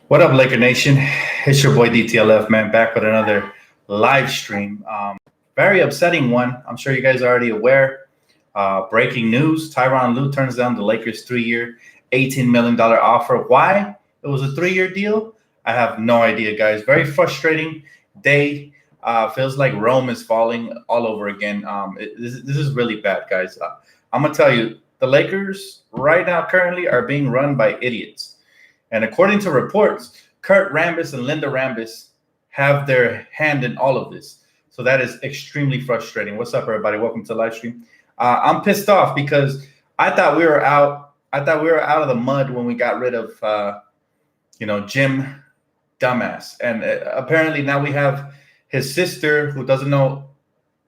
What up, Laker Nation? It's your boy DTLF, man, back with another live stream. Very upsetting one. I'm sure you guys are already aware. Breaking news: Tyron Lou turns down the Lakers' 3-year, $18 million offer. Why? It was a 3-year deal. I have no idea, guys. Very frustrating day. Feels like Rome is falling all over again. This is really bad, guys. I'm gonna tell you, the Lakers right now currently are being run by idiots. And according to reports, Kurt Rambis and Linda Rambis have their hand in all of this. So that is extremely frustrating. What's up, everybody? Welcome to the live stream. I'm pissed off because I thought we were out. I thought we were out of the mud when we got rid of, Jim Dumbass. And apparently now we have his sister, who doesn't know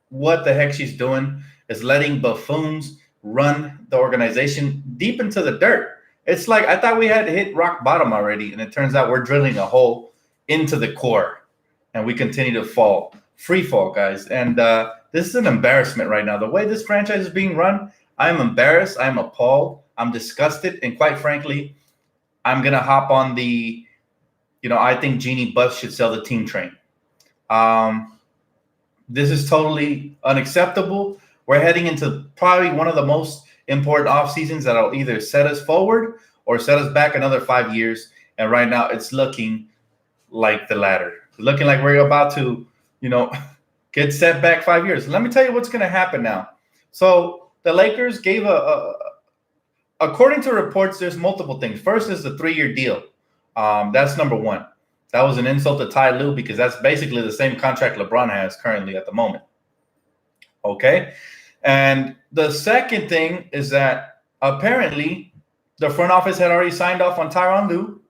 what the heck she's doing, is letting buffoons run the organization deep into the dirt. It's like I thought we had hit rock bottom already, and it turns out we're drilling a hole into the core, and we continue to fall, free fall, guys. And this is an embarrassment right now. The way this franchise is being run, I'm embarrassed. I'm appalled. I'm disgusted, and quite frankly, I'm gonna hop on the, I think Jeannie Buss should sell the team train. This is totally unacceptable. We're heading into probably one of the most important off seasons that'll either set us forward or set us back another 5 years. And right now it's looking like the latter. It's looking like we're about to, get set back 5 years. Let me tell you what's going to happen now. So the Lakers gave according to reports, there's multiple things. First is the 3-year deal. That's number one. That was an insult to Ty Lue because that's basically the same contract LeBron has currently at the moment. Okay. And the second thing is that apparently the front office had already signed off on Tyron Lou,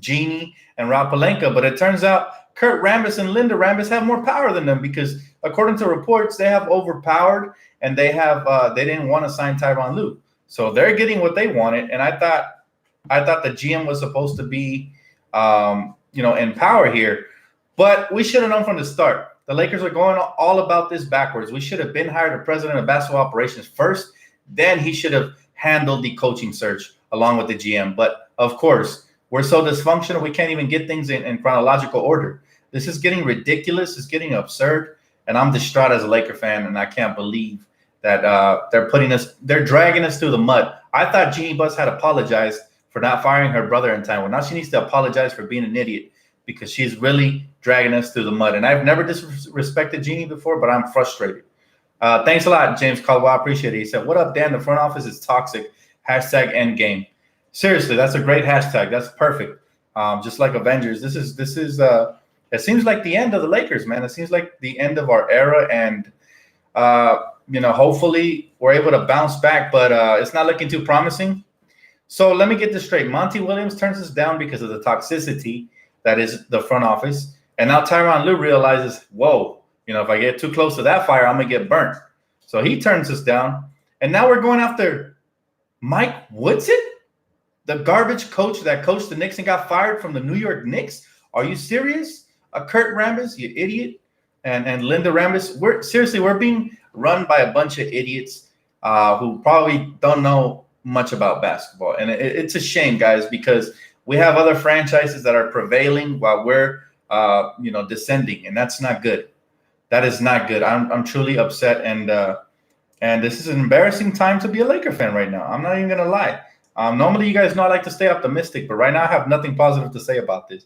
Jeannie, and Rob Pelinka, but it turns out Kurt Rambis and Linda Rambis have more power than them because according to reports, they have overpowered and they didn't want to sign Tyron Lue. So they're getting what they wanted. And I thought the GM was supposed to be in power here, but we should have known from the start. The Lakers are going all about this backwards. We should have been hired a president of basketball operations first. Then he should have handled the coaching search along with the GM. But, of course, we're so dysfunctional we can't even get things in chronological order. This is getting ridiculous. It's getting absurd. And I'm distraught as a Laker fan, and I can't believe that they're dragging us through the mud. I thought Jeannie Buss had apologized for not firing her brother in time. Well, now she needs to apologize for being an idiot because she's really dragging us through the mud. And I've never disrespected Jeannie before, but I'm frustrated. Thanks a lot, James Caldwell. I appreciate it. He said, "What up, Dan? The front office is toxic. Hashtag endgame." Seriously, that's a great hashtag. That's perfect. Just like Avengers. This is it seems like the end of the Lakers, man. It seems like the end of our era. And, hopefully we're able to bounce back, but it's not looking too promising. So let me get this straight. Monty Williams turns us down because of the toxicity that is the front office. And now Tyron Lue realizes, whoa, if I get too close to that fire, I'm going to get burnt. So he turns us down. And now we're going after Mike Woodson, the garbage coach that coached the Knicks and got fired from the New York Knicks. Are you serious? Kurt Rambis, you idiot. And Linda Rambis. We're being run by a bunch of idiots who probably don't know much about basketball. And it's a shame, guys, because we have other franchises that are prevailing while we're, descending, and that's not good. That is not good. I'm truly upset, and this is an embarrassing time to be a Laker fan right now. I'm not even gonna lie. Normally, you guys know I like to stay optimistic, but right now I have nothing positive to say about this.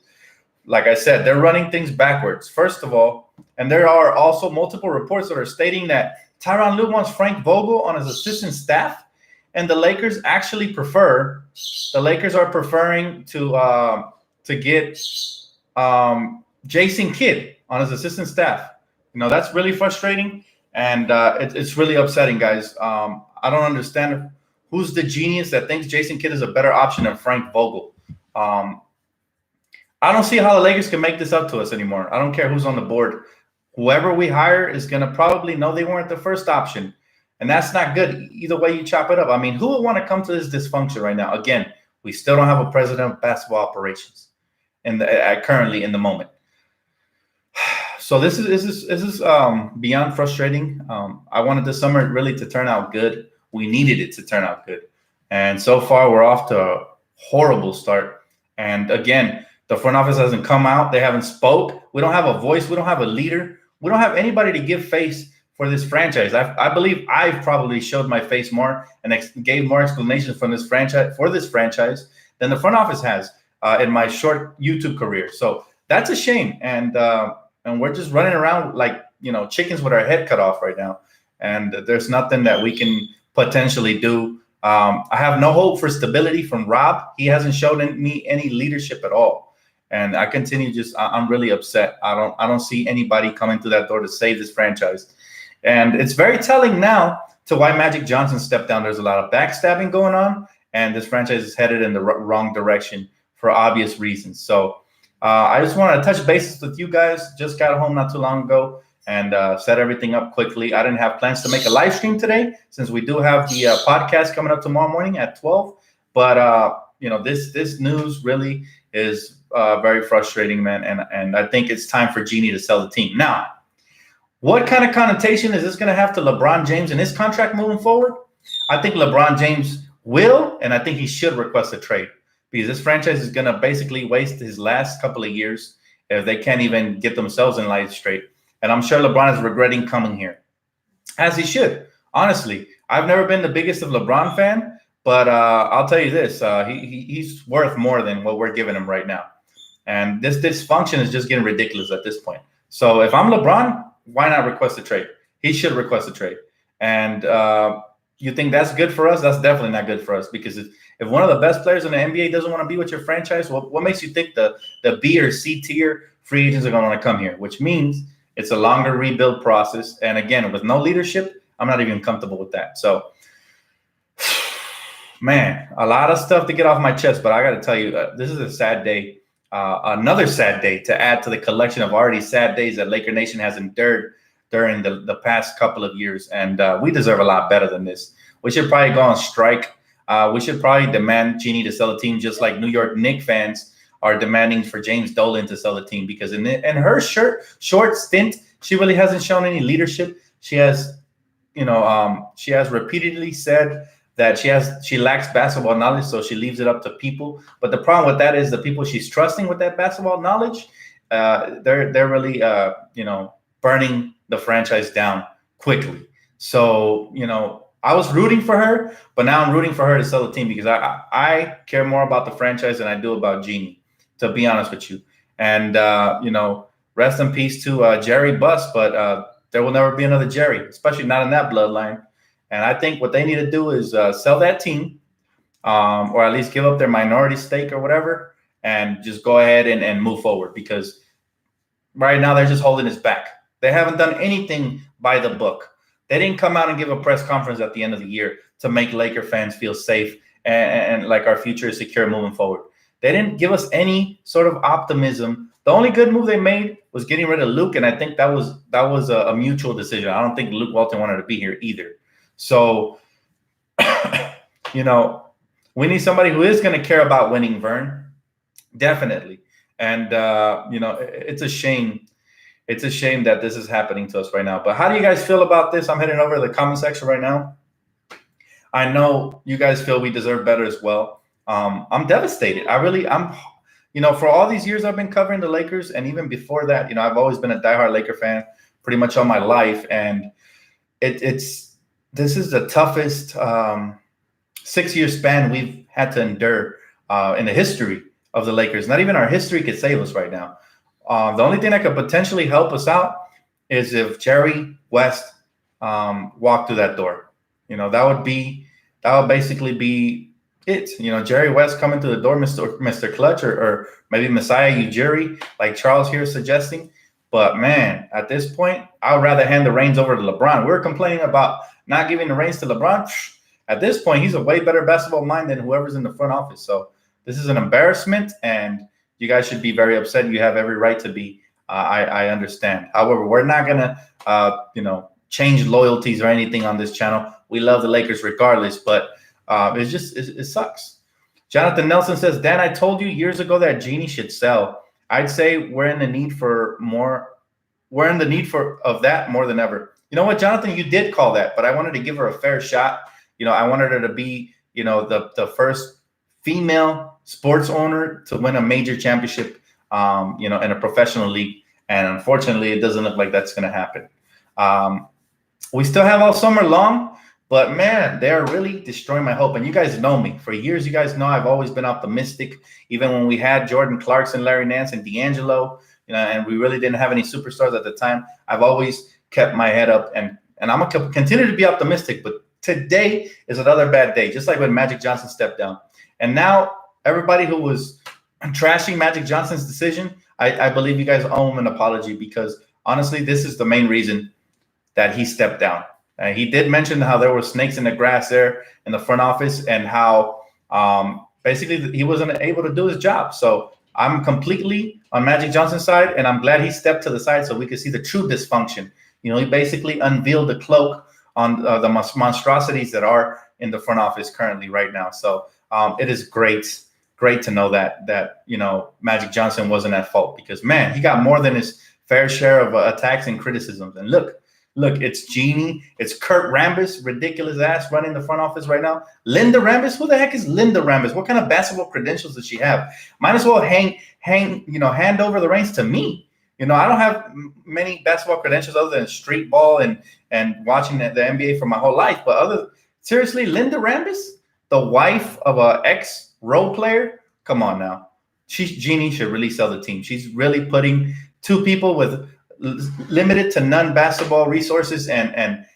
Like I said, they're running things backwards. First of all, and there are also multiple reports that are stating that Tyron Lue wants Frank Vogel on his assistant staff. And the Lakers actually preferring to get Jason Kidd on his assistant staff. That's really frustrating, and it's really upsetting, guys. I don't understand who's the genius that thinks Jason Kidd is a better option than Frank Vogel. I don't see how the Lakers can make this up to us anymore. I don't care who's on the board. Whoever we hire is going to probably know they weren't the first option. And that's not good. Either way you chop it up. I mean, who would want to come to this dysfunction right now? Again, we still don't have a president of basketball operations currently in the moment. So this is beyond frustrating. I wanted the summer really to turn out good. We needed it to turn out good. And so far, we're off to a horrible start. And again, The front office hasn't come out. They haven't spoke. We don't have a voice. We don't have a leader. We don't have anybody to give face for this franchise. I believe I've probably showed my face more and gave more explanations from this franchise than the front office has in my short YouTube career. So that's a shame. And we're just running around like, chickens with our head cut off right now. And there's nothing that we can potentially do. I have no hope for stability from Rob. He hasn't shown me any leadership at all. And I continue I'm really upset. I don't see anybody coming through that door to save this franchise. And it's very telling now to why Magic Johnson stepped down. There's a lot of backstabbing going on, and this franchise is headed in the wrong direction for obvious reasons. So I just want to touch bases with you guys. Just got home not too long ago and set everything up quickly. I didn't have plans to make a live stream today since we do have the podcast coming up tomorrow morning at 12. But, this news really is very frustrating, man. And I think it's time for Genie to sell the team. Now, what kind of connotation is this going to have to LeBron James and his contract moving forward? I think LeBron James will, and I think he should request a trade because this franchise is going to basically waste his last couple of years if they can't even get themselves in line straight. And I'm sure LeBron is regretting coming here, as he should. Honestly, I've never been the biggest of LeBron fan, but I'll tell you this: he's worth more than what we're giving him right now. And this dysfunction is just getting ridiculous at this point. So if I'm LeBron, why not request a trade? He should request a trade. And you think that's good for us? That's definitely not good for us because if one of the best players in the NBA doesn't want to be with your franchise, what makes you think the B or C tier free agents are going to want to come here? Which means it's a longer rebuild process. And again, with no leadership, I'm not even comfortable with that. So, man, a lot of stuff to get off my chest. But I got to tell you, this is a sad day. Another sad day to add to the collection of already sad days that Laker Nation has endured during the past couple of years. And we deserve a lot better than this. We should probably go on strike. We should probably demand Genie to sell the team just like New York Knicks fans are demanding for James Dolan to sell the team. Because in her short stint, she really hasn't shown any leadership. She has, she has repeatedly said that she lacks basketball knowledge, so she leaves it up to people. But the problem with that is the people she's trusting with that basketball knowledge, they're really burning the franchise down quickly. So I was rooting for her, but now I'm rooting for her to sell the team because I care more about the franchise than I do about Genie, to be honest with you. And rest in peace to Jerry Buss, but there will never be another Jerry, especially not in that bloodline. And I think what they need to do is sell that team or at least give up their minority stake or whatever and just go ahead and move forward because right now they're just holding us back. They haven't done anything by the book. They didn't come out and give a press conference at the end of the year to make Laker fans feel safe and like our future is secure moving forward. They didn't give us any sort of optimism. The only good move they made was getting rid of Luke, and I think that was a mutual decision. I don't think Luke Walton wanted to be here either. So, we need somebody who is going to care about winning, Vern. Definitely. And, it's a shame. It's a shame that this is happening to us right now. But how do you guys feel about this? I'm heading over to the comment section right now. I know you guys feel we deserve better as well. I'm devastated. I'm for all these years I've been covering the Lakers, and even before that, I've always been a diehard Laker fan pretty much all my life. And this is the toughest 6-year span we've had to endure in the history of the Lakers. Not even our history could save us right now. The only thing that could potentially help us out is if Jerry West walked through that door. That would basically be it. Jerry West coming through the door, Mr. Clutch, or maybe Messiah Ujiri, like Charles here is suggesting. But man, at this point, I would rather hand the reins over to LeBron. We're complaining about not giving the reins to LeBron. At this point, he's a way better basketball mind than whoever's in the front office. So this is an embarrassment, and you guys should be very upset. You have every right to be. I understand. However, we're not gonna, change loyalties or anything on this channel. We love the Lakers regardless, but it sucks. Jonathan Nelson says, Dan, I told you years ago that Genie should sell. I'd say we're in the need for more. We're in the need of that more than ever. You know what, Jonathan, you did call that, but I wanted to give her a fair shot. I wanted her to be, the first female sports owner to win a major championship in a professional league. And unfortunately, it doesn't look like that's going to happen. We still have all summer long, but man, they're really destroying my hope. And you guys know me. For years, you guys know I've always been optimistic. Even when we had Jordan Clarkson, Larry Nance, and D'Angelo, and we really didn't have any superstars at the time, I've always kept my head up. And I'm going to continue to be optimistic. But today is another bad day, just like when Magic Johnson stepped down. And now everybody who was trashing Magic Johnson's decision, I believe you guys owe him an apology, because honestly, this is the main reason that he stepped down. He did mention how there were snakes in the grass there in the front office, and how basically he wasn't able to do his job. So I'm completely on Magic Johnson's side, and I'm glad he stepped to the side so we could see the true dysfunction. He basically unveiled the cloak on the monstrosities that are in the front office currently right now. So it is great to know that Magic Johnson wasn't at fault, because man, he got more than his fair share of attacks and criticisms. And look, it's Jeannie, it's Kurt Rambis, ridiculous ass, running the front office right now. Linda Rambis, who the heck is Linda Rambis? What kind of basketball credentials does she have? Might as well hand over the reins to me. I don't have many basketball credentials other than street ball and watching the NBA for my whole life. But seriously, Linda Rambis, the wife of an ex-role player? Come on now. Jeannie should really sell the team. She's really putting two people with limited to none basketball resources and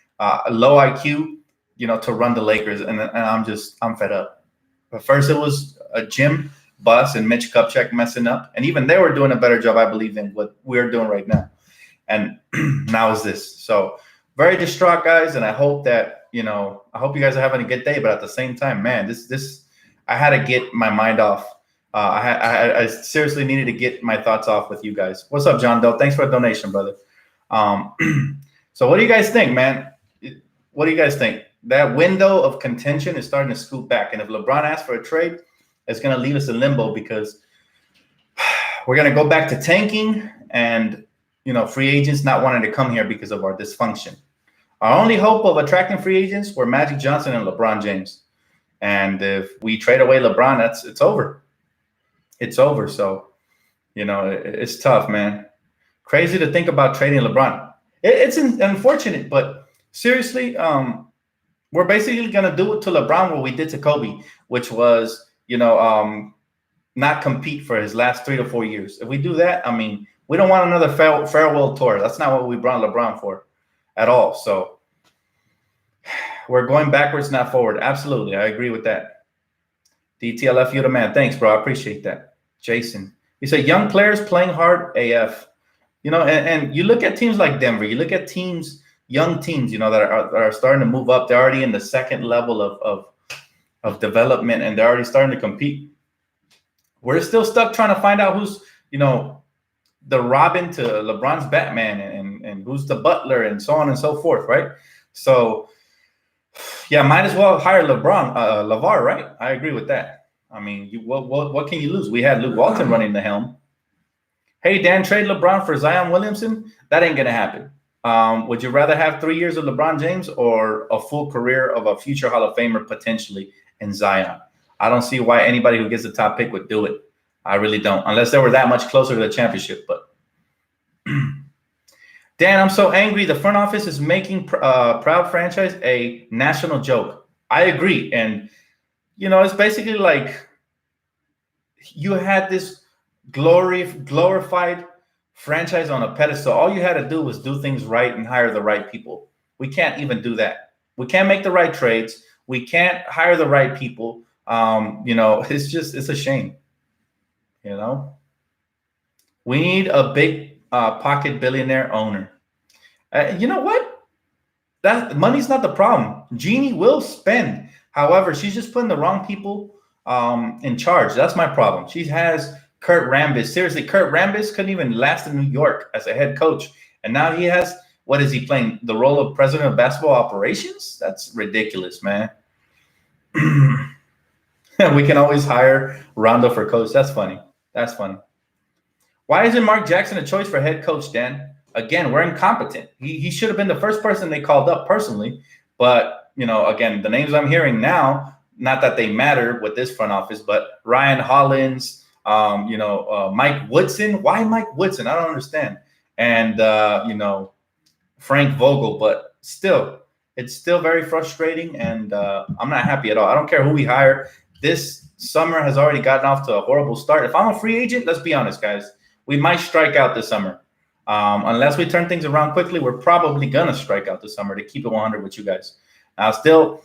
low IQ, to run the Lakers. And I'm fed up. But first it was a Jim Buss and Mitch Kupchak messing up. And even they were doing a better job, I believe, than what we're doing right now. And now is this. So very distraught, guys. And I hope that, I hope you guys are having a good day. But at the same time, man, this I had to get my mind off. I seriously needed to get my thoughts off with you guys. What's up, John Doe? Thanks for the donation, brother. So what do you guys think, man? What do you guys think? That window of contention is starting to scoot back. And if LeBron asks for a trade, it's going to leave us in limbo, because we're going to go back to tanking and, free agents not wanting to come here because of our dysfunction. Our only hope of attracting free agents were Magic Johnson and LeBron James. And if we trade away LeBron, it's over. It's over. So, it's tough, man. Crazy to think about trading LeBron. It's unfortunate, but seriously, we're basically going to do it to LeBron what we did to Kobe, which was, not compete for his last 3 to 4 years. If we do that, we don't want another farewell tour. That's not what we brought LeBron for at all. So we're going backwards, not forward. Absolutely. I agree with that. DTLF, you the man. Thanks, bro. I appreciate that. Jason, he said, young players playing hard AF. And you look at teams like Denver. You look at young teams, that are starting to move up. They're already in the second level of development, and they're already starting to compete. We're still stuck trying to find out who's, the Robin to LeBron's Batman, and who's the Butler, and so on and so forth, right? So, yeah, might as well hire LeVar, right? I agree with that. What can you lose? We had Luke Walton running the helm. Hey, Dan, trade LeBron for Zion Williamson? That ain't going to happen. Would you rather have 3 years of LeBron James or a full career of a future Hall of Famer potentially in Zion? I don't see why anybody who gets the top pick would do it. I really don't, unless they were that much closer to the championship. But Dan, I'm so angry. The front office is making Proud franchise a national joke. I agree. And, it's basically like you had this glorified franchise on a pedestal. All you had to do was do things right and hire the right people. We can't even do that. We can't make the right trades. We can't hire the right people. It's a shame. We need a big pocket billionaire owner. You know what? That money's not the problem. Jeannie will spend. However, she's just putting the wrong people in charge. That's my problem. She has Kurt Rambis. Seriously, Kurt Rambis couldn't even last in New York as a head coach. And now he has, what is he playing? The role of president of basketball operations? That's ridiculous, man. We can always hire Rondo for coach. That's funny. Why isn't Mark Jackson a choice for head coach, Dan? Again, we're incompetent. He should have been the first person they called up personally. But, again, the names I'm hearing now, not that they matter with this front office, but Ryan Hollins, Mike Woodson. Why Mike Woodson? I don't understand. And Frank Vogel, but still, it's still very frustrating, and I'm not happy at all. I don't care who we hire. This summer has already gotten off to a horrible start. If I'm a free agent, let's be honest, guys, we might strike out this summer. Unless we turn things around quickly, we're probably gonna strike out this summer, to keep it 100 with you guys. Now, still,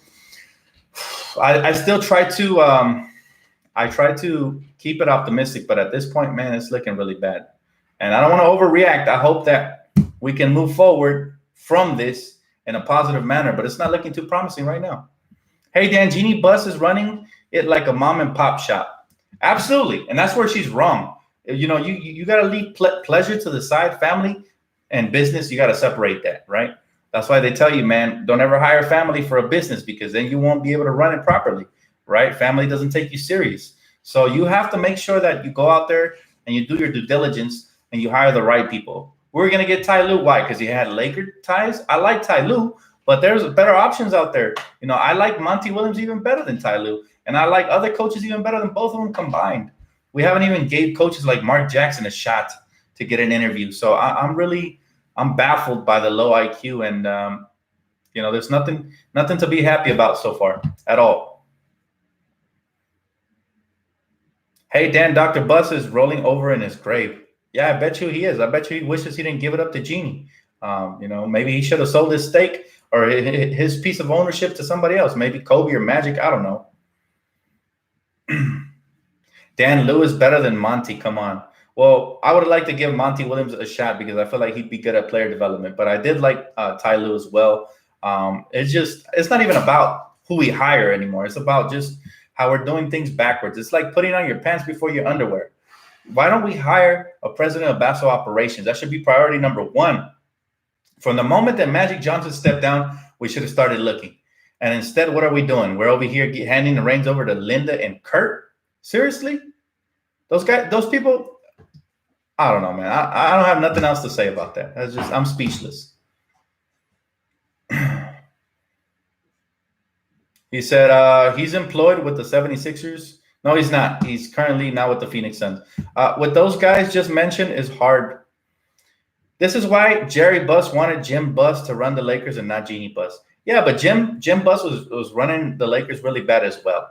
I still try to keep it optimistic, but at this point, man, it's looking really bad. And I don't want to overreact. I hope that we can move forward from this in a positive manner, but it's not looking too promising right now. Hey, Dan, Jeannie Buss is running it like a mom and pop shop. Absolutely. And that's where she's wrong. You got to leave pleasure to the side. Family and business, you got to separate that, right? That's why they tell you, man, don't ever hire family for a business, because then you won't be able to run it properly, right? Family doesn't take you serious. So you have to make sure that you go out there and you do your due diligence and you hire the right people. We're going to get Ty Lue. Why? Because he had Laker ties. I like Ty Lue, but there's better options out there. I like Monty Williams even better than Ty Lue, and I like other coaches even better than both of them combined. We haven't even gave coaches like Mark Jackson a shot to get an interview. So I'm baffled by the low IQ, and there's nothing to be happy about so far at all. Hey, Dan, Dr. Buss is rolling over in his grave. Yeah, I bet you he is. I bet you he wishes he didn't give it up to Jeannie. Maybe he should have sold his stake or his piece of ownership to somebody else, maybe Kobe or Magic. I don't know. Dan Lou is better than Monty. Come on. Well, I would like to give Monty Williams a shot because I feel like he'd be good at player development. But I did like Ty Lue as well. It's not even about who we hire anymore. It's about just how we're doing things backwards. It's like putting on your pants before your underwear. Why don't we hire a president of basketball operations? That should be priority number one. From the moment that Magic Johnson stepped down, we should have started looking. And instead, what are we doing? We're over here handing the reins over to Linda and Kurt. Seriously? Those people, I don't know, man. I don't have nothing else to say about that. I'm speechless. He said he's employed with the 76ers. No, he's not. He's currently now with the Phoenix Suns. What those guys just mentioned is hard. This is why Jerry Buss wanted Jim Buss to run the Lakers and not Jeannie Buss. Yeah, but Jim Buss was running the Lakers really bad as well.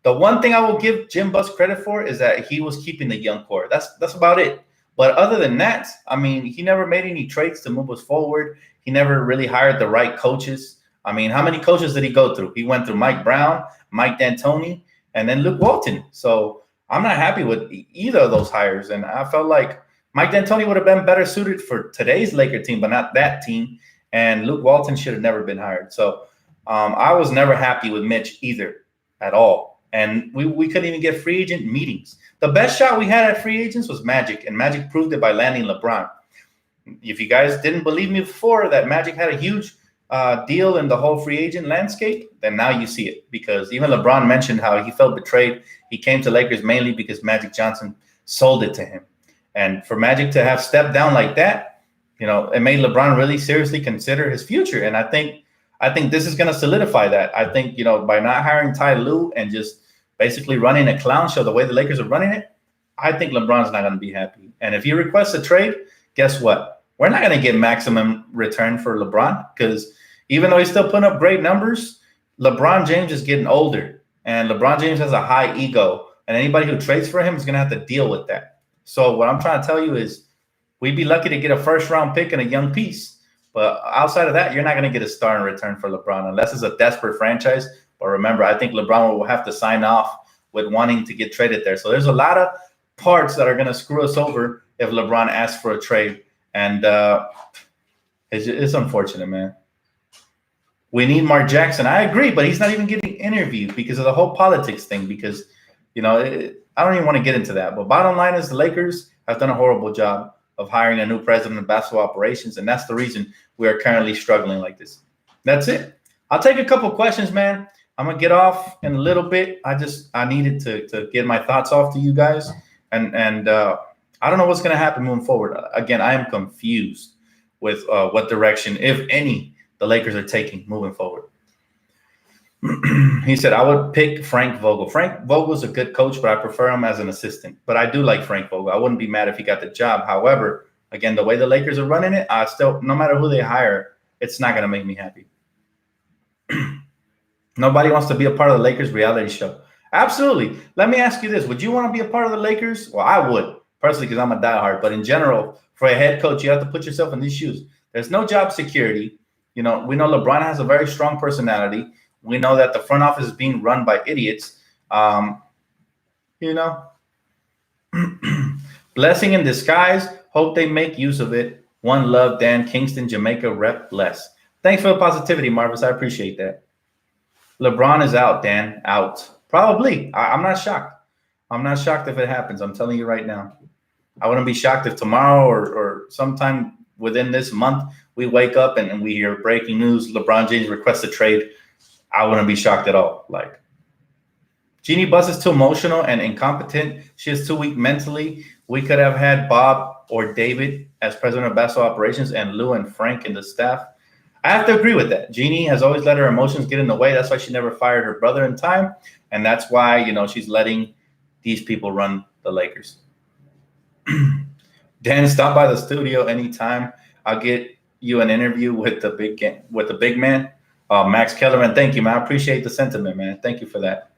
The one thing I will give Jim Buss credit for is that he was keeping the young core. That's about it. But other than that, I mean, he never made any trades to move us forward. He never really hired the right coaches. I mean, how many coaches did he go through? He went through Mike Brown, Mike D'Antoni, and then Luke Walton. So I'm not happy with either of those hires. And I felt like Mike D'Antoni would have been better suited for today's Laker team, but not that team. And Luke Walton should have never been hired. So I was never happy with Mitch either at all. And we couldn't even get free agent meetings. The best shot we had at free agents was Magic, and Magic proved it by landing LeBron. If you guys didn't believe me before that Magic had a huge deal in the whole free agent landscape, then now you see it, because even LeBron mentioned how he felt betrayed. He came to Lakers mainly because Magic Johnson sold it to him. And for Magic to have stepped down like that, it made LeBron really seriously consider his future. And I think this is going to solidify that. I think, by not hiring Ty Lue and just basically running a clown show the way the Lakers are running it, I think LeBron's not going to be happy. And if he requests a trade, guess what? We're not going to get maximum return for LeBron, because even though he's still putting up great numbers, LeBron James is getting older, and LeBron James has a high ego, and anybody who trades for him is going to have to deal with that. So what I'm trying to tell you is we'd be lucky to get a first-round pick and a young piece. But outside of that, you're not going to get a star in return for LeBron unless it's a desperate franchise. But remember, I think LeBron will have to sign off with wanting to get traded there. So there's a lot of parts that are going to screw us over if LeBron asks for a trade. And it's unfortunate, man. We need Mark Jackson. I agree, but he's not even getting interviewed because of the whole politics thing, because, I don't even want to get into that. But bottom line is the Lakers have done a horrible job of hiring a new president of basketball operations, and that's the reason we are currently struggling like this. That's it. I'll take a couple questions, man. I'm going to get off in a little bit. I needed to get my thoughts off to you guys, and I don't know what's going to happen moving forward. Again, I am confused with what direction, if any, the Lakers are taking moving forward. He said, I would pick Frank Vogel. Frank Vogel's a good coach, but I prefer him as an assistant. But I do like Frank Vogel. I wouldn't be mad if he got the job. However, again, the way the Lakers are running it, I still, no matter who they hire, it's not going to make me happy. Nobody wants to be a part of the Lakers reality show. Absolutely. Let me ask you this. Would you want to be a part of the Lakers? Well, I would, personally, because I'm a diehard. But in general, for a head coach, you have to put yourself in these shoes. There's no job security. We know LeBron has a very strong personality. We know that the front office is being run by idiots. Blessing in disguise. Hope they make use of it. One love, Dan, Kingston, Jamaica, rep less. Thanks for the positivity, Marvis. I appreciate that. LeBron is out, Dan. Out. Probably. I'm not shocked. I'm not shocked if it happens. I'm telling you right now. I wouldn't be shocked if tomorrow or sometime within this month we wake up and we hear breaking news, LeBron James requests a trade. I wouldn't be shocked at all. Like, Jeannie Buss is too emotional and incompetent. She is too weak mentally. We could have had Bob or David as president of basketball operations and Lou and Frank in the staff. I have to agree with that. Jeannie has always let her emotions get in the way. That's why she never fired her brother in time. And that's why, she's letting these people run the Lakers. Dan, stop by the studio anytime. I'll get you an interview with the big man, Max Kellerman. Thank you, man. I appreciate the sentiment, man. Thank you for that.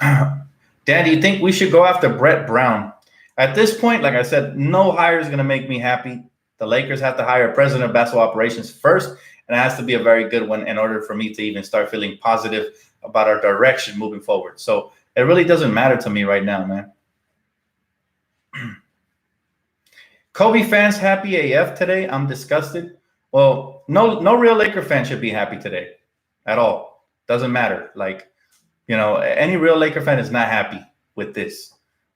Dan, do you think we should go after Brett Brown? At this point, like I said, no hire is going to make me happy. The Lakers have to hire a president of basketball operations first, and it has to be a very good one in order for me to even start feeling positive about our direction moving forward. So it really doesn't matter to me right now, man. Kobe fans happy AF today. I'm disgusted. Well, no real Laker fan should be happy today at all. Doesn't matter. Like, any real Laker fan is not happy with this.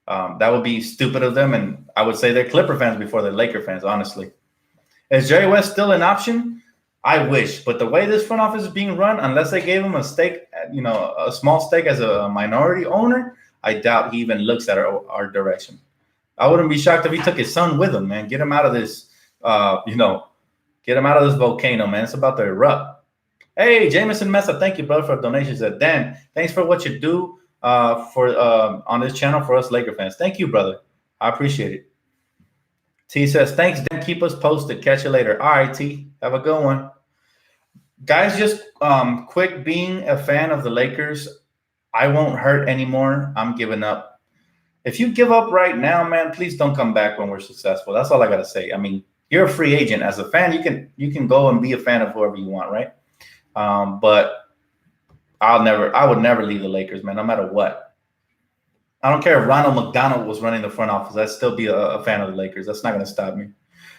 That would be stupid of them, and I would say they're Clipper fans before they're Laker fans, honestly. Is Jerry West still an option? I wish, but the way this front office is being run, unless they gave him a stake, a small stake as a minority owner, I doubt he even looks at our direction. I wouldn't be shocked if he took his son with him, man. Get him out of this, get him out of this volcano, man. It's about to erupt. Hey, Jameson Mesa, thank you, brother, for donations. Dan, thanks for what you do on this channel for us Laker fans. Thank you, brother. I appreciate it. T says, thanks, Dan. Keep us posted. Catch you later. All right, T. Have a good one. Guys, just quick, being a fan of the Lakers, I won't hurt anymore. I'm giving up. If you give up right now, man, please don't come back when we're successful. That's all I got to say. I mean, you're a free agent. As a fan, you can go and be a fan of whoever you want, right? But I would never leave the Lakers, man, no matter what. I don't care if Ronald McDonald was running the front office. I'd still be a fan of the Lakers. That's not going to stop me.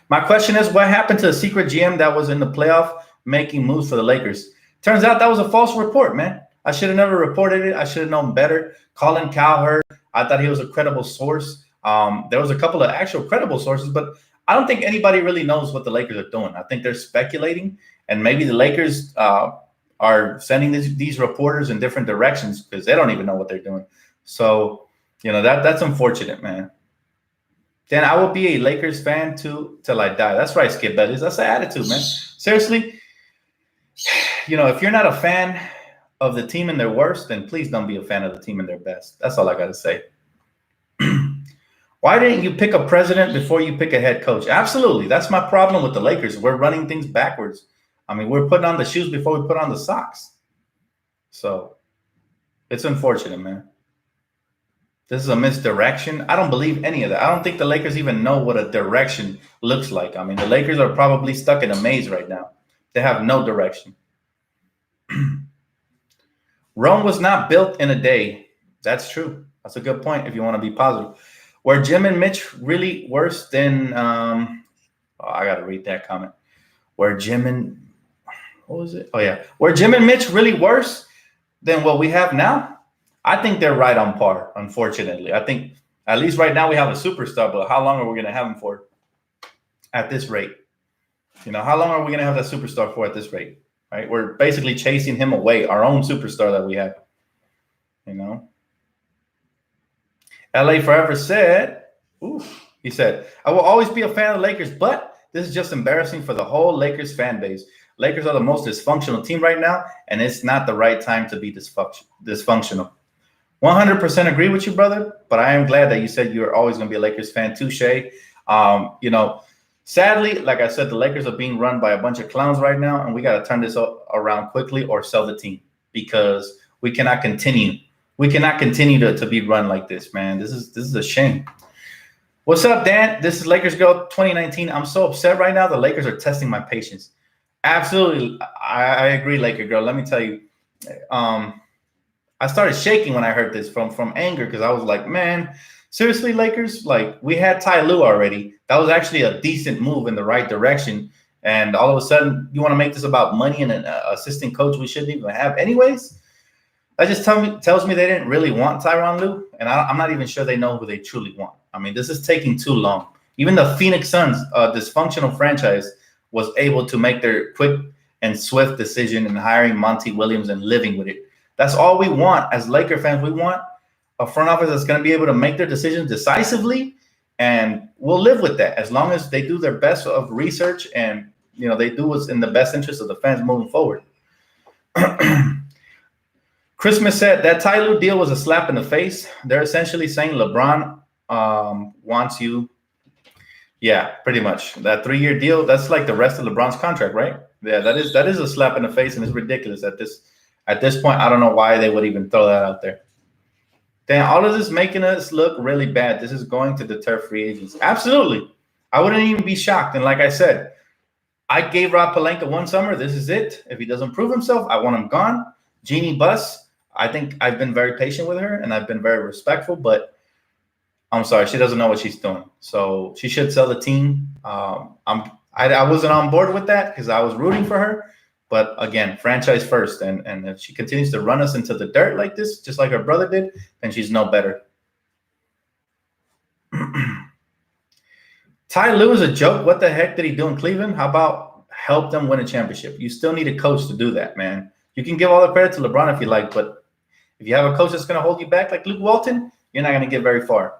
My question is, what happened to the secret GM that was in the playoff making moves for the Lakers? Turns out that was a false report, man. I should have never reported it. I should have known better. Colin Cowherd, I thought he was a credible source. There was a couple of actual credible sources, but I don't think anybody really knows what the Lakers are doing. I think they're speculating, and maybe the Lakers are sending these reporters in different directions because they don't even know what they're doing. So, that's unfortunate, man. Then I will be a Lakers fan too till I die. That's right, Skip Bellies. That's the attitude, man. Seriously, if you're not a fan of the team in their worst, then please don't be a fan of the team in their best. That's all I got to say. Why didn't you pick a president before you pick a head coach? Absolutely. That's my problem with the Lakers. We're running things backwards. I mean, we're putting on the shoes before we put on the socks. So it's unfortunate, man. This is a misdirection. I don't believe any of that. I don't think the Lakers even know what a direction looks like. I mean, the Lakers are probably stuck in a maze right now. They have no direction. Rome was not built in a day. That's true. That's a good point if you want to be positive. Were Jim and Mitch really worse than I got to read that comment. Were Jim and Were Jim and Mitch really worse than what we have now? I think they're right on par, unfortunately. I think at least right now we have a superstar, but how long are we going to have him for at this rate? How long are we going to have that superstar for at this rate? Right? We're basically chasing him away, our own superstar that we have. LA Forever said, he said, I will always be a fan of the Lakers, but this is just embarrassing for the whole Lakers fan base. Lakers are the most dysfunctional team right now, and it's not the right time to be dysfunctional. 100% agree with you, brother. But I am glad that you said you're always going to be a Lakers fan too, Shay. Sadly, like I said, the Lakers are being run by a bunch of clowns right now, and we got to turn this around quickly or sell the team because we cannot continue. We cannot continue to be run like this, man. This is a shame. What's up, Dan? This is Lakers Girl 2019. I'm so upset right now. The Lakers are testing my patience. Absolutely, I agree, Laker Girl. Let me tell you, I started shaking when I heard this from anger because I was like, man, seriously, Lakers? Like, we had Tyron Lou already. That was actually a decent move in the right direction. And all of a sudden, you want to make this about money and an assistant coach we shouldn't even have anyways? That just tells me they didn't really want Tyron Lue, and I'm not even sure they know who they truly want. I mean, this is taking too long. Even the Phoenix Suns, a dysfunctional franchise, was able to make their quick and swift decision in hiring Monty Williams and living with it. That's all we want as Laker fans. We want a front office that's going to be able to make their decisions decisively, and we'll live with that as long as they do their best of research and they do what's in the best interest of the fans moving forward. Christmas said that Ty Lue deal was a slap in the face. They're essentially saying LeBron wants you. Yeah, pretty much. That 3-year deal, that's like the rest of LeBron's contract, right? Yeah, that is a slap in the face, and it's ridiculous at this point. I don't know why they would even throw that out there. Then all of this making us look really bad. This is going to deter free agents. Absolutely. I wouldn't even be shocked. And like I said, I gave Rob Pelinka one summer. This is it. If he doesn't prove himself, I want him gone. Jeannie Buss, I think I've been very patient with her, and I've been very respectful, but I'm sorry, she doesn't know what she's doing. So she should sell the team. I wasn't on board with that because I was rooting for her. But again, franchise first. And if she continues to run us into the dirt like this, just like her brother did, then she's no better. Ty Lue is a joke. What the heck did he do in Cleveland? How about help them win a championship? You still need a coach to do that, man. You can give all the credit to LeBron if you like, but if you have a coach that's going to hold you back like Luke Walton, you're not going to get very far.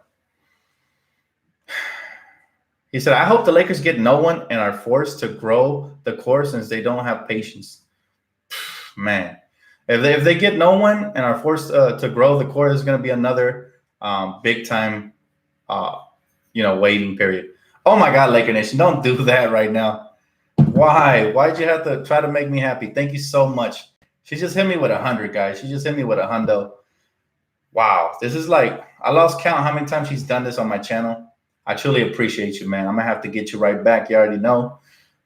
He said, I hope the Lakers get no one and are forced to grow the core since they don't have patience. Man, if they get no one and are forced to grow the core, there's going to be another big time, waiting period. Oh, my God, Laker Nation, don't do that right now. Why? Why'd you have to try to make me happy? Thank you so much. She just hit me with 100, guys. She just hit me with 100. Wow. This is like, I lost count how many times she's done this on my channel. I truly appreciate you, man. I'm going to have to get you right back. You already know.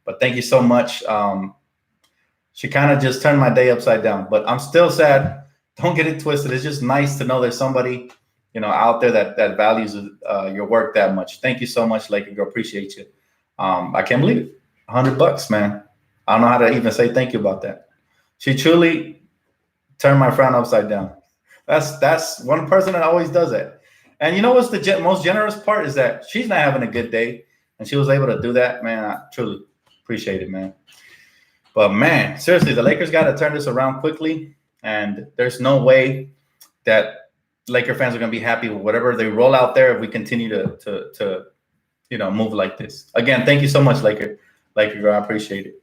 But thank you so much. She kind of just turned my day upside down. But I'm still sad. Don't get it twisted. It's just nice to know there's somebody, out there that values your work that much. Thank you so much, Laker Girl. Appreciate you. I can't believe it. $100, man. I don't know how to even say thank you about that. She truly turned my frown upside down. That's one person that always does that. And you know what's the most generous part is that she's not having a good day, and she was able to do that. Man, I truly appreciate it, man. But, man, seriously, the Lakers got to turn this around quickly, and there's no way that Laker fans are going to be happy with whatever they roll out there if we continue to move like this. Again, thank you so much, Laker Girl. I appreciate it.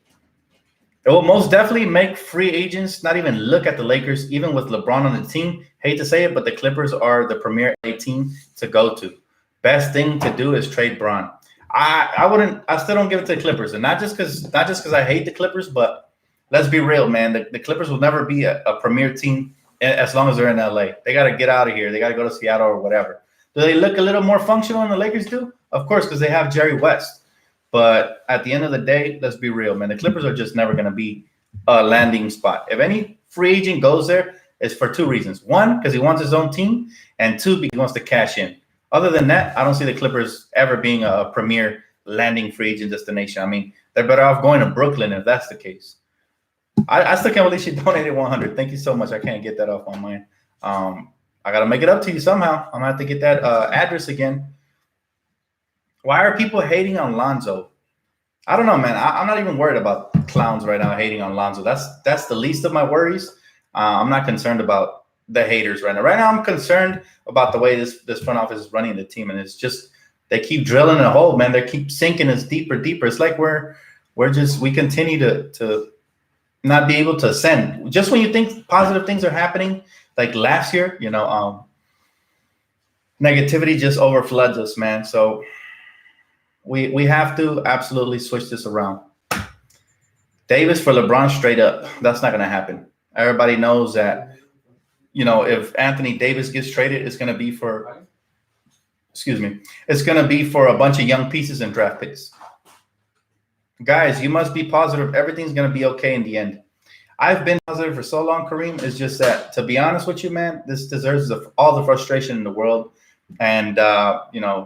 It will most definitely make free agents not even look at the Lakers, even with LeBron on the team. Hate to say it, but the Clippers are the premier team to go to. Best thing to do is trade Bron. I still don't give it to the Clippers, and not just because I hate the Clippers, but let's be real, man. The Clippers will never be a premier team as long as they're in LA. They got to get out of here. They got to go to Seattle or whatever. Do they look a little more functional than the Lakers do? Of course, because they have Jerry West. But at the end of the day, let's be real, man. The Clippers are just never going to be a landing spot. If any free agent goes there, it's for two reasons. One, because he wants his own team, and two, because he wants to cash in. Other than that, I don't see the Clippers ever being a premier landing free agent destination. I mean, they're better off going to Brooklyn if that's the case. I still can't believe she donated 100. Thank you so much. I can't get that off my mind. I got to make it up to you somehow. I'm going to have to get that address again. Why are people hating on Lonzo? I don't know, man. I'm not even worried about clowns right now hating on Lonzo. That's the least of my worries. I'm not concerned about the haters right now. Right now, I'm concerned about the way this front office is running the team, and it's just they keep drilling a hole, man. They keep sinking us deeper. It's like we continue to not be able to ascend. Just when you think positive things are happening, like last year, negativity just overfloods us, man. So we have to absolutely switch this around. Davis for LeBron straight up. That's not going to happen. Everybody knows that, if Anthony Davis gets traded, it's going to be for, it's going to be for a bunch of young pieces and draft picks. Guys, you must be positive. Everything's going to be okay in the end. I've been positive for so long, Kareem. It's just that, to be honest with you, man, this deserves all the frustration in the world. And,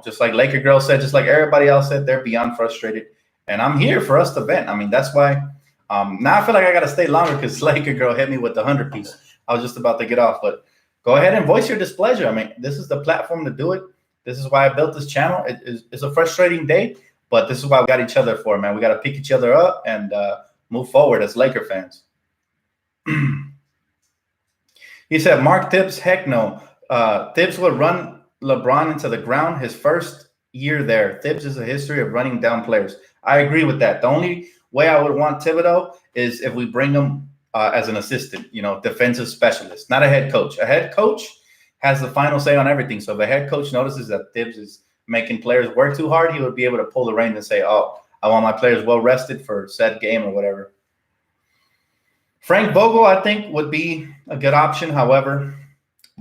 just like Laker Girl said, just like everybody else said, they're beyond frustrated. And I'm here for us to vent. I mean, that's why now I feel like I got to stay longer because Laker Girl hit me with the 100-piece. I was just about to get off. But go ahead and voice your displeasure. I mean, this is the platform to do it. This is why I built this channel. It's a frustrating day, but this is why we got each other for, man. We got to pick each other up and move forward as Laker fans. He said, Mark Tibbs, heck no. Tibbs would run LeBron into the ground his first year there. Tibbs is a history of running down players. I agree with that. The only way I would want Thibodeau is if we bring him as an assistant, defensive specialist, not a head coach. A head coach has the final say on everything. So if a head coach notices that Tibbs is making players work too hard, he would be able to pull the reins and say, oh, I want my players well rested for said game or whatever. Frank Vogel, I think, would be a good option. However,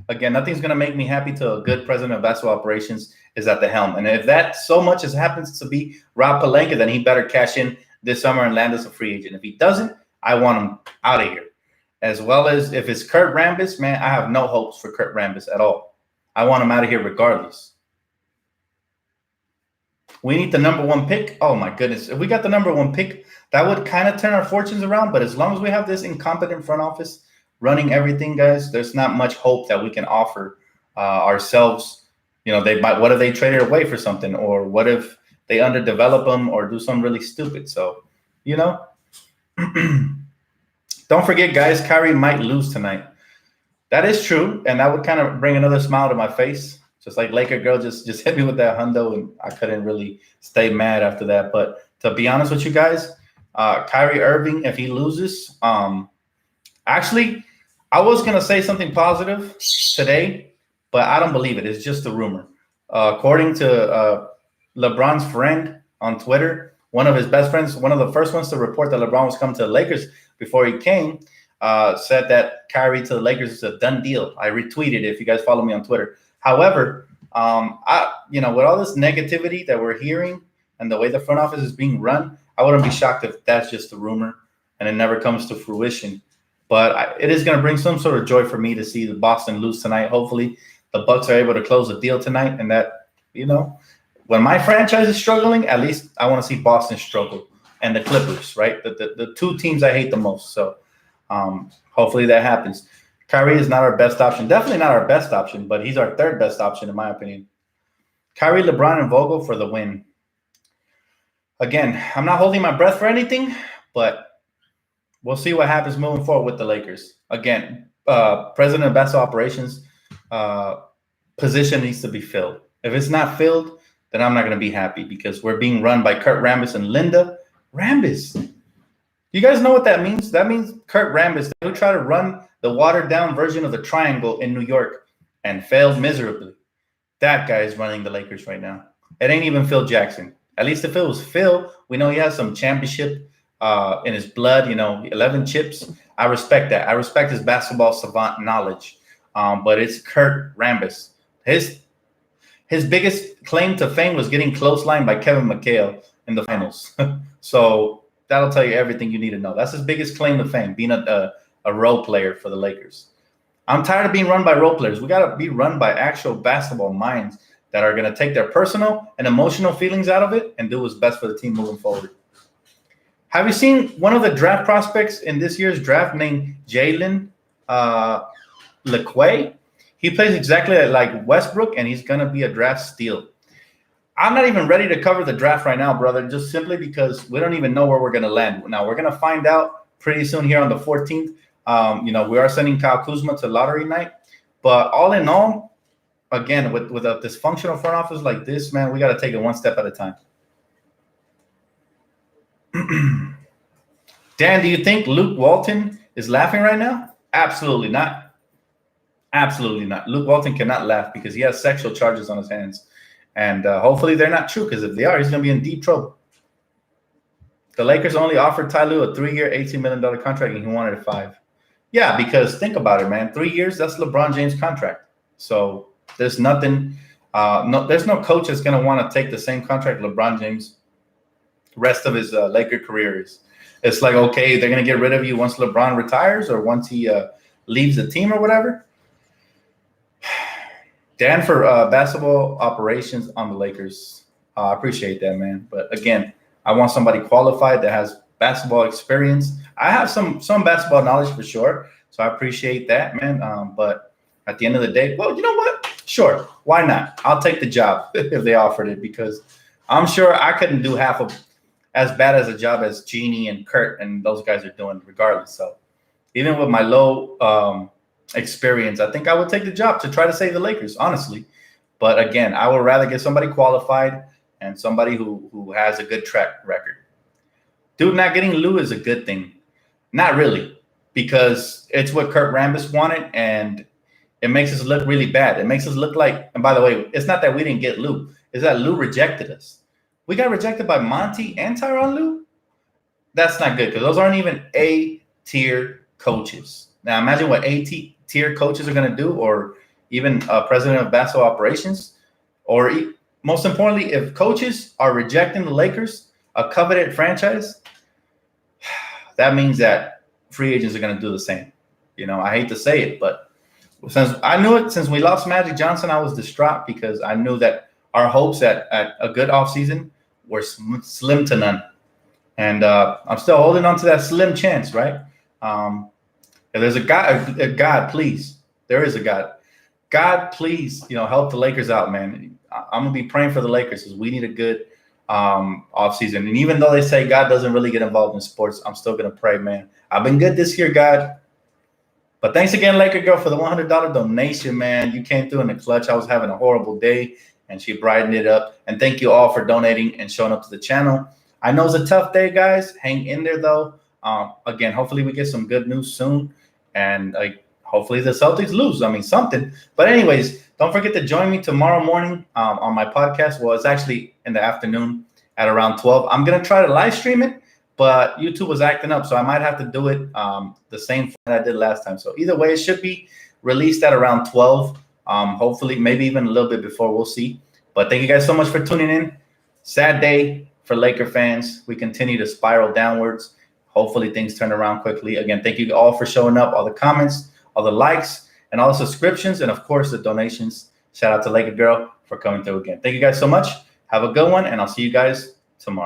again, nothing's going to make me happy till a good president of basketball operations is at the helm. And if that so much as happens to be Rob Pelinka, then he better cash in this summer and land as a free agent. If he doesn't, I want him out of here. As well as if it's Kurt Rambis, man, I have no hopes for Kurt Rambis at all. I want him out of here regardless. We need the number 1 pick. Oh, my goodness. If we got the number 1 pick, that would kind of turn our fortunes around. But as long as we have this incompetent front office running everything, guys, there's not much hope that we can offer ourselves. What if they trade it away for something? Or what if they underdevelop them or do something really stupid? So, don't forget, guys, Kyrie might lose tonight. That is true. And that would kind of bring another smile to my face. Just like Laker Girl just hit me with that hundo, and I couldn't really stay mad after that. But to be honest with you guys, Kyrie Irving, if he loses, actually, I was going to say something positive today, but I don't believe it. It's just a rumor. According to LeBron's friend on Twitter, one of his best friends, one of the first ones to report that LeBron was coming to the Lakers before he came, said that Kyrie to the Lakers is a done deal. I retweeted it if you guys follow me on Twitter. However, with all this negativity that we're hearing and the way the front office is being run, I wouldn't be shocked if that's just a rumor and it never comes to fruition. But it is going to bring some sort of joy for me to see the Boston lose tonight. Hopefully, the Bucks are able to close the deal tonight, and that, when my franchise is struggling, at least I want to see Boston struggle, and the Clippers, right? The two teams I hate the most. So hopefully that happens. Kyrie is not our best option. Definitely not our best option, but he's our third best option, in my opinion. Kyrie, LeBron, and Vogel for the win. Again, I'm not holding my breath for anything, but we'll see what happens moving forward with the Lakers. Again, president of basketball operations position needs to be filled. If it's not filled, then I'm not going to be happy because we're being run by Kurt Rambis and Linda Rambis. You guys know what that means? That means Kurt Rambis, who tried to run the watered-down version of the triangle in New York and failed miserably. That guy is running the Lakers right now. It ain't even Phil Jackson. At least if it was Phil, we know he has some championship in his blood, 11 chips. I respect that. I respect his basketball savant knowledge. But it's Kurt Rambis. His biggest claim to fame was getting clotheslined by Kevin McHale in the finals. So that'll tell you everything you need to know. That's his biggest claim to fame, being a role player for the Lakers. I'm tired of being run by role players. We got to be run by actual basketball minds that are going to take their personal and emotional feelings out of it and do what's best for the team moving forward. Have you seen one of the draft prospects in this year's draft named Jalen LeQuay? He plays exactly like Westbrook, and he's going to be a draft steal. I'm not even ready to cover the draft right now, brother, just simply because we don't even know where we're going to land. Now, we're going to find out pretty soon here on the 14th. We are sending Kyle Kuzma to lottery night. But all in all, again, with a dysfunctional front office like this, man, we got to take it one step at a time. Dan, do you think Luke Walton is laughing right now? Absolutely not. Absolutely not. Luke Walton cannot laugh because he has sexual charges on his hands. And hopefully they're not true, because if they are, he's going to be in deep trouble. The Lakers only offered Ty Lue a 3-year, $18 million contract, and he wanted a 5. Yeah, because think about it, man. 3 years, that's LeBron James' contract. So there's nothing, there's no coach that's going to want to take the same contract LeBron James rest of his Laker career is. It's like, okay, they're going to get rid of you once LeBron retires or once he leaves the team or whatever. Dan for basketball operations on the Lakers. I appreciate that, man. But again, I want somebody qualified that has basketball experience. I have some basketball knowledge for sure, so I appreciate that, man. But at the end of the day, well, you know what? Sure, why not? I'll take the job if they offered it, because I'm sure I couldn't do half of as bad as a job as Jeannie and Kurt and those guys are doing regardless. So even with my low experience, I think I would take the job to try to save the Lakers, honestly. But again, I would rather get somebody qualified and somebody who has a good track record. Dude, not getting Lou is a good thing. Not really, because it's what Kurt Rambis wanted, and it makes us look really bad. It makes us look like, and by the way, it's not that we didn't get Lou. It's that Lou rejected us. We got rejected by Monty and Tyron Lou. That's not good, because those aren't even A-tier coaches. Now, imagine what A-tier coaches are going to do, or even president of basketball operations, or most importantly, if coaches are rejecting the Lakers, a coveted franchise, that means that free agents are going to do the same. You know, I hate to say it, but since I knew it, since we lost Magic Johnson, I was distraught, because I knew that our hopes at a good offseason were slim to none. And I'm still holding on to that slim chance, right? If there's a God, please. There is a God. God, please, help the Lakers out, man. I'm going to be praying for the Lakers, because we need a good offseason. And even though they say God doesn't really get involved in sports, I'm still going to pray, man. I've been good this year, God. But thanks again, Laker Girl, for the $100 donation, man. You came through in the clutch. I was having a horrible day, and she brightened it up. And thank you all for donating and showing up to the channel. I know it's a tough day, guys. Hang in there, though. Again, hopefully we get some good news soon. And hopefully the Celtics lose. I mean, something. But anyways, don't forget to join me tomorrow morning on my podcast. Well, it's actually in the afternoon at around 12. I'm going to try to live stream it, but YouTube was acting up, so I might have to do it the same format I did last time. So either way, it should be released at around 12. Hopefully, maybe even a little bit before. We'll see. But thank you guys so much for tuning in. Sad day for Laker fans. We continue to spiral downwards. Hopefully, things turn around quickly. Again, thank you all for showing up, all the comments, all the likes, and all the subscriptions, and, of course, the donations. Shout out to Laker Girl for coming through again. Thank you guys so much. Have a good one, and I'll see you guys tomorrow.